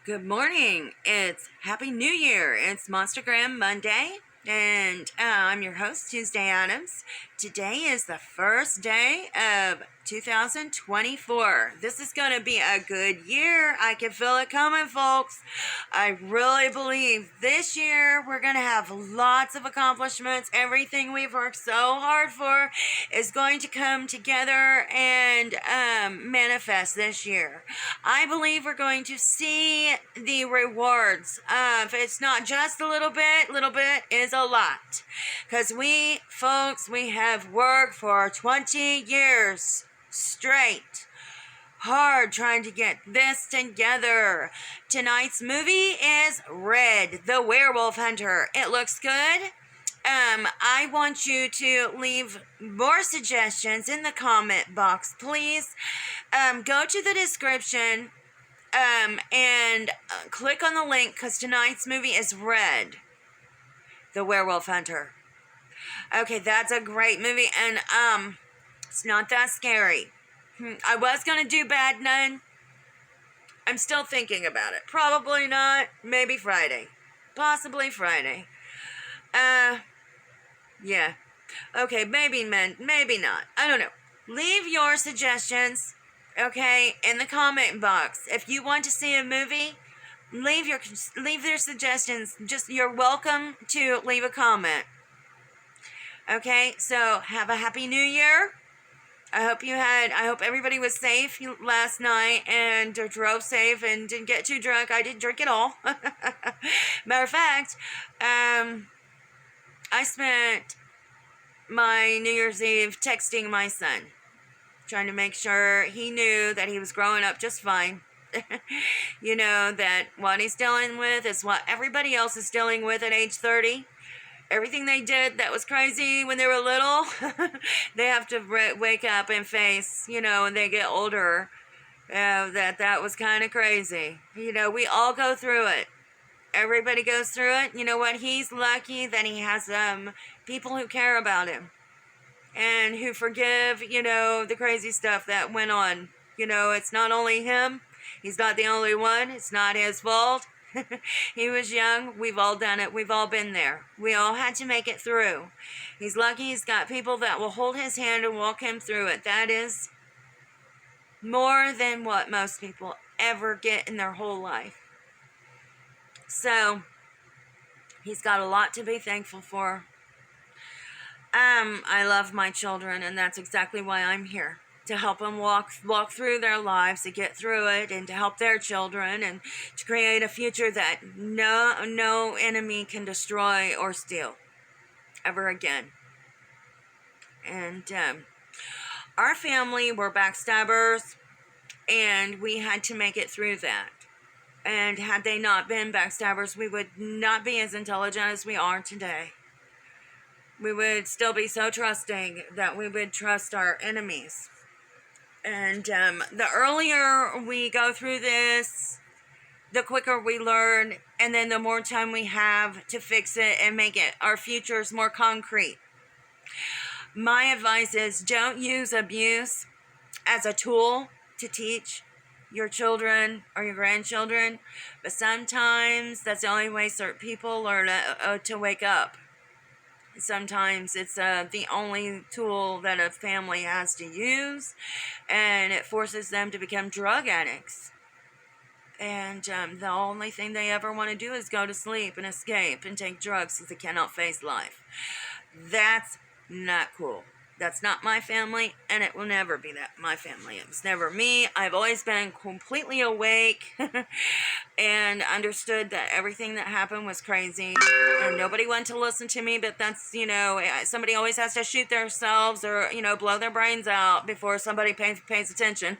Good morning. It's Happy New Year. It's Monstergram Monday, and I'm your host, Tuesday Addams. Today is the first day of 2024. This is going to be a good year. I can feel it coming, folks. I really believe this year we're going to have lots of accomplishments. Everything we've worked so hard for is going to come together and manifest this year. I believe we're going to see the rewards. If it's not just a little bit is a lot. Because we, folks, we have worked for 20 years straight. Hard trying to get this together. Tonight's movie is Red, the Werewolf Hunter. It looks good. I want you to leave more suggestions in the comment box, please. Go to the description and click on the link because tonight's movie is Red, the Werewolf Hunter. Okay, that's a great movie, and it's not that scary. I was gonna do Bad Nun. I'm still thinking about it. Probably not. Maybe Friday. Possibly Friday. Yeah. Okay, maybe not. I don't know. Leave your suggestions, okay, in the comment box. If you want to see a movie, leave their suggestions. You're welcome to leave a comment. Okay, so have a happy new year. I hope everybody was safe last night and drove safe and didn't get too drunk. I didn't drink at all. Matter of fact, I spent my New Year's Eve texting my son, trying to make sure he knew that he was growing up just fine. You know, that what he's dealing with is what everybody else is dealing with at age 30. Everything they did that was crazy when they were little, they have to wake up and face, you know, when they get older, that was kind of crazy. You know, we all go through it. Everybody goes through it. You know what? He's lucky that he has people who care about him and who forgive, you know, the crazy stuff that went on. You know, it's not only him. He's not the only one. It's not his fault. He was young. We've all done it. We've all been there. We all had to make it through. He's lucky he's got people that will hold his hand and walk him through it. That is more than what most people ever get in their whole life. So, he's got a lot to be thankful for. I love my children, and that's exactly why I'm here. To help them walk through their lives, to get through it, and to help their children, and to create a future that no enemy can destroy or steal ever again. And our family were backstabbers, and we had to make it through that. And had they not been backstabbers, we would not be as intelligent as we are today. We would still be so trusting that we would trust our enemies. And the earlier we go through this, the quicker we learn, and then the more time we have to fix it and make our futures more concrete. My advice is don't use abuse as a tool to teach your children or your grandchildren, but sometimes that's the only way certain people learn to wake up. Sometimes it's the only tool that a family has to use, and it forces them to become drug addicts. And the only thing they ever want to do is go to sleep and escape and take drugs because they cannot face life. That's not cool. That's not my family, and it will never be my family. It was never me. I've always been completely awake and understood that everything that happened was crazy, and nobody wanted to listen to me, but that's, you know, somebody always has to shoot themselves or, you know, blow their brains out before somebody pays attention.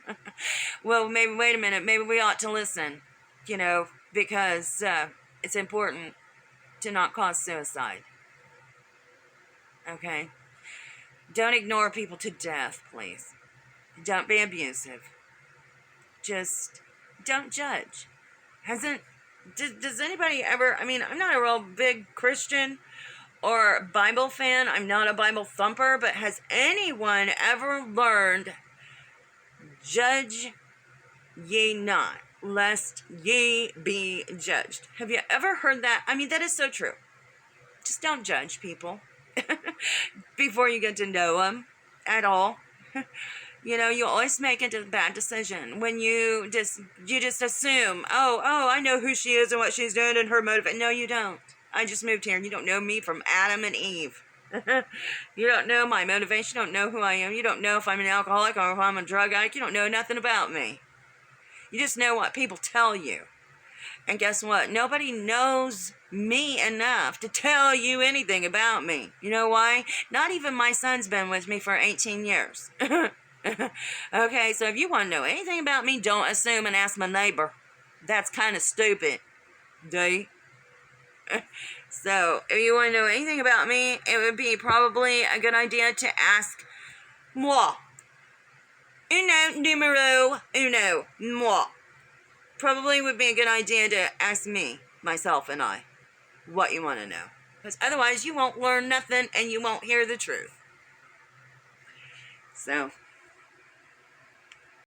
Well, maybe, wait a minute, maybe we ought to listen, you know, because it's important to not cause suicide. Okay? Don't ignore people to death, please. Don't be abusive. Just don't judge. Does anybody ever, I mean, I'm not a real big Christian or Bible fan. I'm not a Bible thumper, but has anyone ever learned, judge ye not? lest ye be judged. Have you ever heard that? I mean, that is so true. Just don't judge people before you get to know them at all. You know, you always make a bad decision when you just assume, oh, I know who she is and what she's doing and her motive. No, you don't. I just moved here and you don't know me from Adam and Eve. You don't know my motivation. You don't know who I am. You don't know if I'm an alcoholic or if I'm a drug addict. You don't know nothing about me. You just know what people tell you. And guess what? Nobody knows me enough to tell you anything about me. You know why? Not even my son's been with me for 18 years. Okay, so if you want to know anything about me, don't assume and ask my neighbor. That's kind of stupid. Do you? So, if you want to know anything about me, it would be probably a good idea to ask moi. Uno, numero uno, moi. Probably would be a good idea to ask me, myself and I, what you want to know. Because otherwise you won't learn nothing and you won't hear the truth. So,